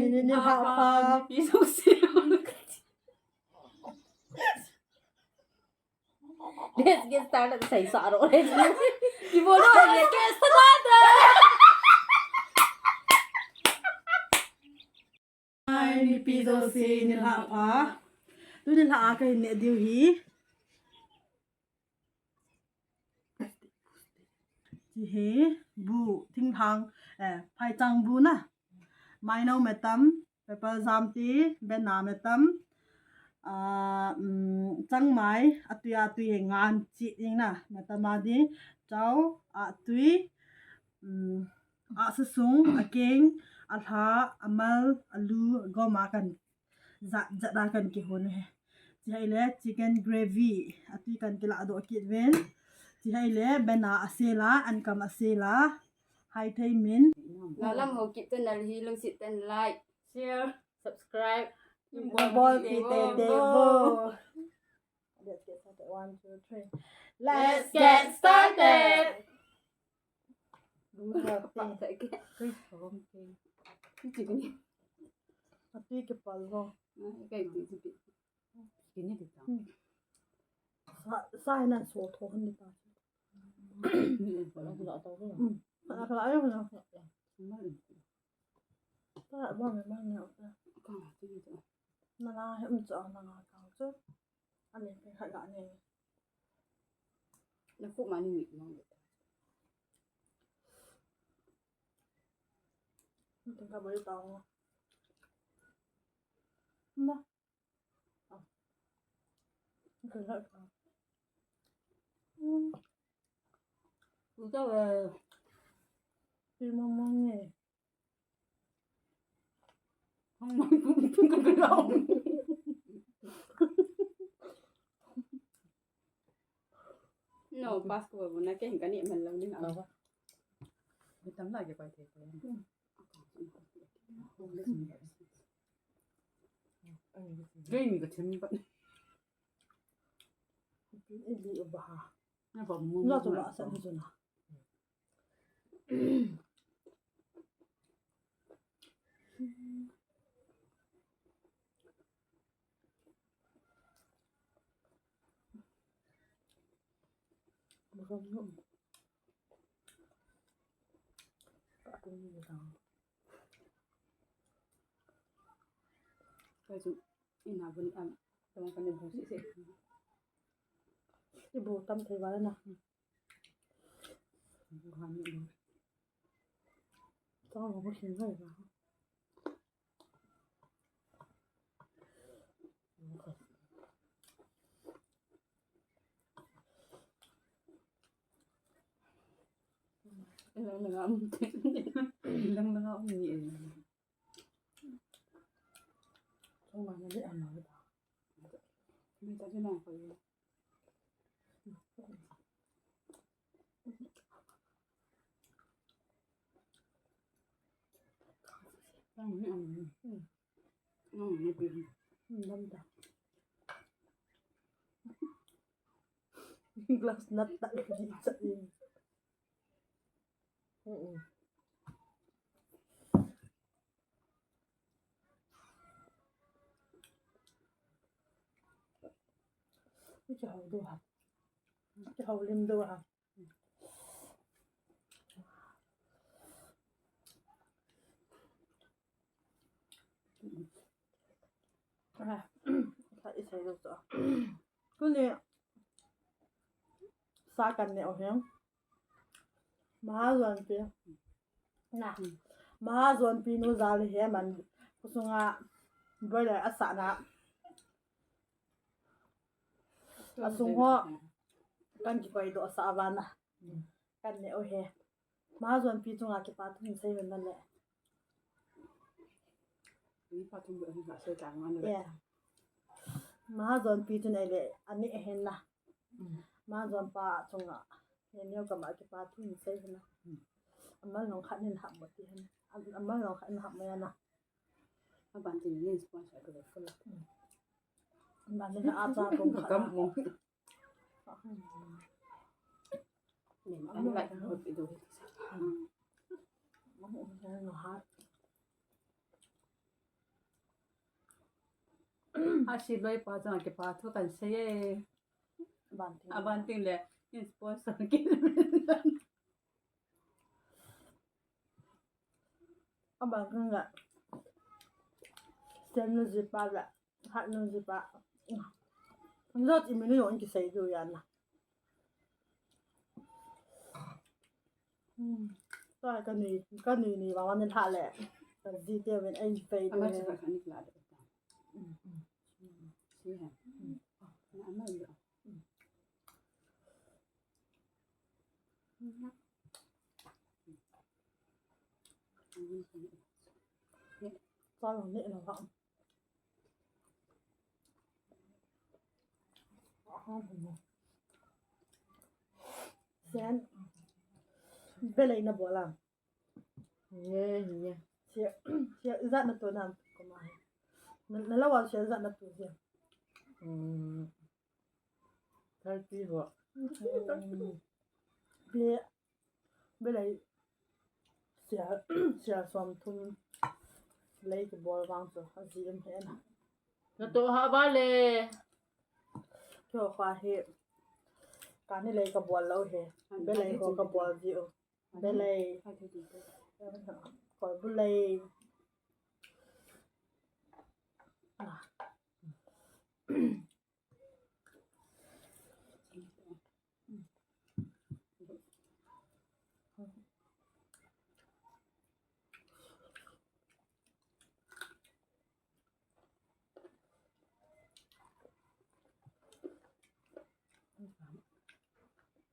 你好吧？你从谁？Let's get started. Say sorry. Gimana let's get started. 你比如说你好吧？你哪个你丢去？chỉ hé bu thinh thang phai chang bu na mai nâu mẹ tắm pepper zam ti bên na mẹ tắm chang mai atui ngan chi ding na mẹ tắm mà đi cháu atui sa sung akeng alha amal alu goma kan dạ đa kan ki hon he chỉ hay le chicken gravy atui kan ki la do ki ven chỉ hay lẽ bên nào asela ăn cầm asela hay thấy min làm hồ kịp tên là hi lưng xịt tên like share subscribe ball kita devo let's get started 1 2 3 let's get started bạn thấy cái không cái gì cái ati ke palho cái gì cái này thì sao sai na so tho han ni ta ana kala ayo na ta ba me ma na ta na la hem cho na la ka chứ anh này phải lại này nó phụ mà mình mong chúng ta mới tao na cái lại chúng ta về đi mong nghe không mong cũng không được đâu no passport của nó cái hình cái niệm mình lần đi nào đi tắm lại cái bài thể của em cái gì cái chân vậy cái gì ở bà nó vào mua nó tụi nó sẽ như thế nào không không cũng như đó cái gì in nào vẫn ăn trong cái niệm vui sẽ cái bộ tâm thấy vào nào hoàn miệng cho nó có xin vậy vào lần lần lăng nhẹ trong mà nó biết ăn nói đó mình ta thế nào phải đang mới ăn nó bị năm đồng glass nut tak di cak ni cái hậu đồ hả cái hậu lim đồ hả phải sai rồi cái này xaกันเนี่ยโอเคมาส่วนปีนะมาส่วนปีนู้นจะเลยเหมันกุศลอ่ะบ่ได้อาสานะอาสุงหัวกันกี่ไปดูอาสาวันนะกันเนี่ยโอเคมาส่วนปีจงอากี่ปาทุ่งใส่เหมือนนั่นแหละ นี่พอทุ่งเดือนหาซื้อจางมันเลย มาส่วนปีจงไอ้เลยอันนี้เห็นนะมาส่วนปาจงอ่ะเนี่ยกับมากี่ปาทุ่งใส่เหมือนนะอันนั้นลองขัดเงินหักหมดที่นั่นอันนั้นลองขัดเงินหักไม่นะ ถ้าบ้านจริงนี่สปอนเซอร์ก็เลยคนละ bạn nênอาจารย์ผมขัด ก็มองเนี่ยอันนี้ไปดู nó hạt Asyik loy pasang ke patu kan saya banting abanting le in sponsor ke. เอาบางครั้งอะเส้นนึงสิบาทละหัดนึงสิบาทมันรอดอีไม่ได้用一个谁都样啦ก็ก็นี่ว่าวันนั้นท่าแหละแต่ดีเดียวเป็นไอ้ไปด้ว Amat ย cepat kan ikhlas. Sih ha. Nak amal je. ตอนหลังนี่เราก็เส้นเป็นอะไรนะบัวล่ะ Nghe. เสียจัดนะตัวนั้นก็มานั่นแล้วว่าเสียจัดนะตัวเสีย Thấy chi hả? เป็นอะไรเสียสมทุนเลยกับบัววางตัวเขาสีเอ็มเห็นนะ Nó tụ họ ba lề. เที่ยวควาเฮการนี่เลยกับบัวเราเฮเป็นอะไรก็กับบัวจิ๋วเป็นอะไร Ada di tu. ก่อนบุเลย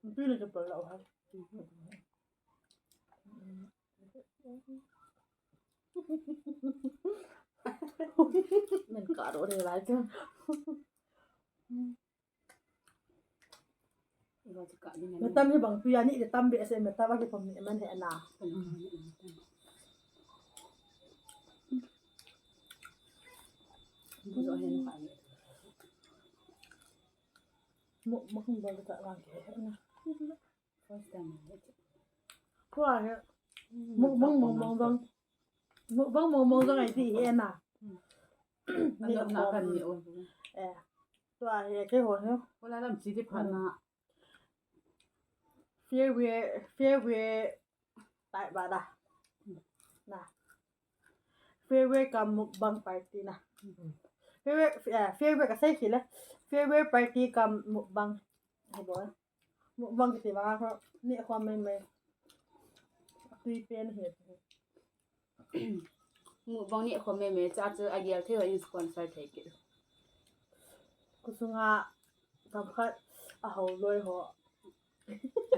มันพี่เลยจะเปิดเราครับ Mình cỡ đổ đều lại chứ. Iba cakap dengan มันตั้มที่บางปีนี่จะตั้มเบสมันตั้มว่าที่ผมเนี่ยมันเห็นนะ Busuk hand pak. มุกคงบอกจะวางแค่นะ First time. เพราะว่าเนี่ยมุกมองตรงไอ้ที่เห็นน่ะ Ada nak kan ni on. ตัวเห็นแค่หัวเนี่ย Wala lam sidi pana. เฟียเวตายบาดานะเฟียเวกับมุกบังปาร์ตี้นะเฟียเวกับใส่ขี้เลยเฟียเวปาร์ตี้กับมุกบังให้บอกมุกบังก็สิว่าเพราะนี่ความไม่ตีเป็นเหตุ Mukbang ni kau meme caca agil tu yang sponsor take it. กุศลสำคัญเอาลอยหัว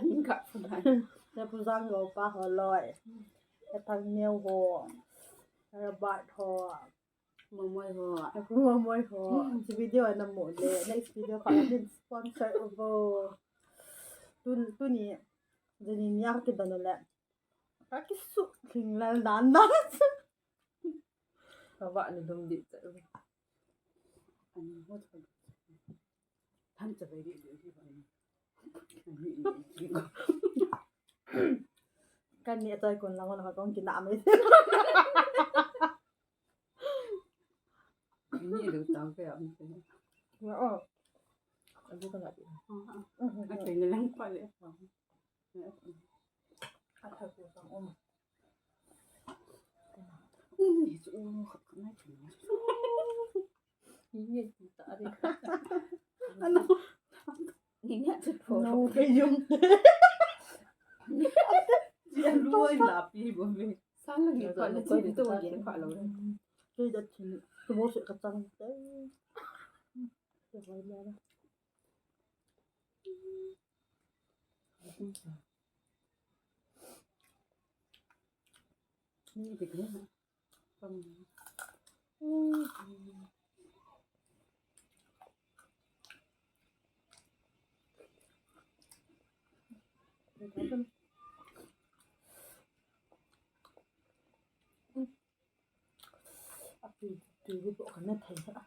Ni kat fulan. แต่ผู้สร้างเราป้าหัวลอยแต่ทางเนียวหัวระบาดหัว Memoy ho. แต่ผู้มวยหัวจะวิดีโอน้ำหมดเลย next video ขอเป็นสปอนเซอร์โอ้โหตัวนี้จะนี่ยากกินตอนนั้นแหละก็คิดสุดถึงแล้วนาน Các bạn đừng đụng điện. Ani ho tu. Tham cha bai dia dia ba ni. กันเนี่ยใจคนเรานะคะต้องกินน้ำเลย Ni lu tahu ke apa ni. แล้ว Aku kan nggak. Ada yang lampak le. ถ้าเธอปวดท้อง Itu kena cuma. Ini tak ada. Ini ada เรา tu. ไปยุ่ง Dia luai lapi boleh. Salah ni kalau ciri tu dia kalau. ที่จะถึงสมมติกระจังเต้จะไว้แล้วนะ Ni dia kena. Pam. ตีที่บอกกันนั่นไทยนะ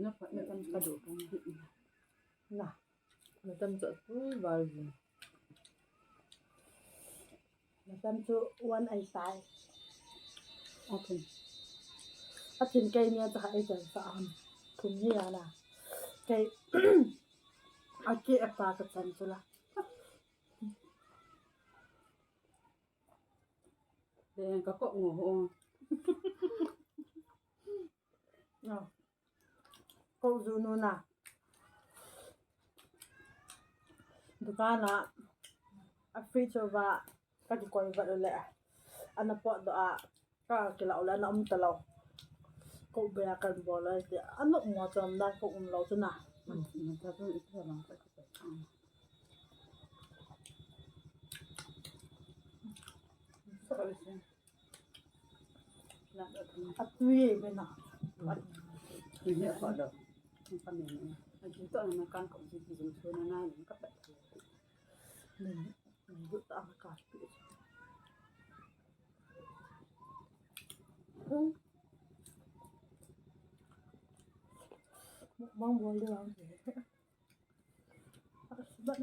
Nampak macam kaduk kan. น่ะ Macam tak tu baru. แล้วกันจะวันไอ้ตาย Okey. ถ้าถึงไกลเนี่ยจะหายใจสะอาด คุณเฮียนะไก่อาเกะปลากระชันจุละ เดี๋ยวก็ก็งูโห เนาะก็ดูนู่นน่ะดูกันนะafri coba kaki kau buat dulu anak pot doa kau kalau ulah nak mentelau kau biarkan bola itu anak macam dah kau umlau tu nah มันจะต้องอีกเท่าไหร่ก็ไปสักอะไรสินั่นก็ทำ atui benar ทีนี้ก็เดี๋ยวมันทำอย่างนี้อันที่ตัวนั้นการของที่ที่ชวนนั่นมันก็แบบ นี่tak makan mukbang boleh lah sebab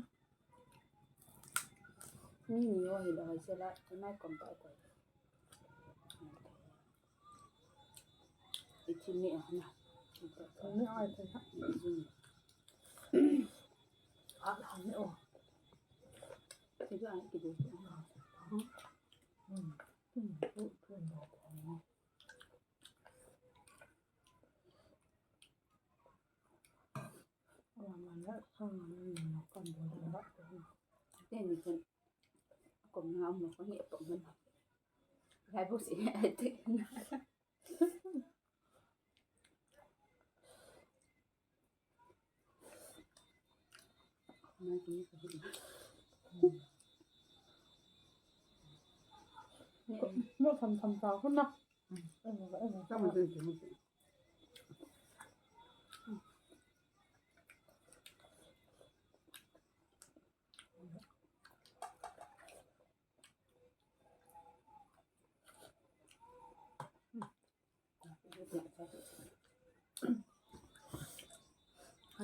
นี่มีว่าเห็นอะไรเสียละจะไม่ก่อนต่อไปอีกทีนี้นะ ini ada tak ada ni oh ที่ก็อ่านกี่ดู mana sang makan boleh เต้นมีคนกลมเงาหมดก็เหี้ยกลมมันใครพูดสิไอ้ติ๊กไม่กินไม่กิน เมื่อทำตาขึ้นนะ ก็มันเป็นสิ่งที่ให้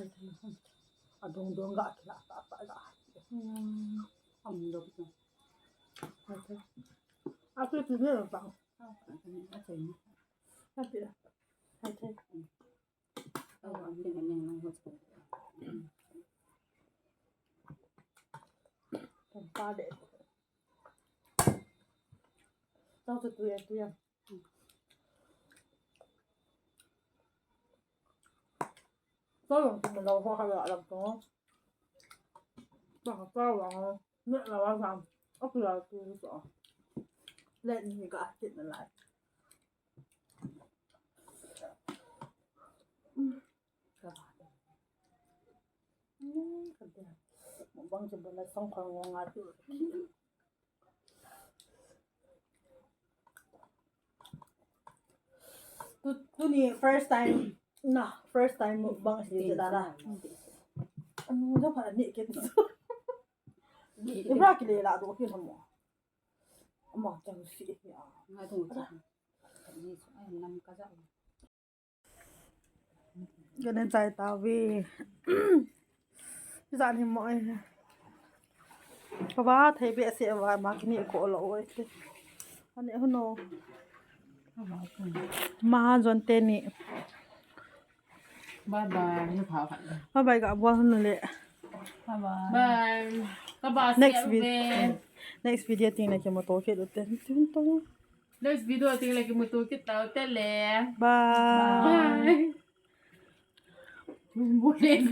ทำดงกะละตาละทำดูสิ ให้ทำอาคือที่นี่หรือเปล่า อันนี้ก็ใช่นะ ให้ที่ละให้ที่ อันนี้เป็นยังไงน้องเขาจะ ทำตาเด็ดต้องจะตัวยังก็ลงทุนเราพอขยันลงตัวต้องก็วางเนี่ยเราว่าทำก็คือเราตัวสองเล่นนี่ก็ติดอะไรกระบาด ก็เดี๋ยวบางจะเป็นอะไรต้องความงานอยู่ตัวนี้ first time นะ first time บางสิ่งจะได้ละอันนู้นจะผ่านนี่เก็บตัวอีบรากิเลละดูที่ทำหมอหมอจังสิอ่ะ ง่ายถูกจังนี่ไอ้น้ำก็จะ ก็ในใจตาวีพี่จานที่หมอเพราะว่าไทยเบียเสียว่ามาที่นี่ก็อร่อยอันนี้เขาโนมาจนเต้นนี่ บายบายนี่เผาผัด มาไปกับบัวนั่นแหละ บายก็บาย next video ติงนะจะมาโตเกิดเต้นตุ้งตุ้ง next video ติงเลยกินมือตัวกินเตาเต้นแล้ว bye บุเรน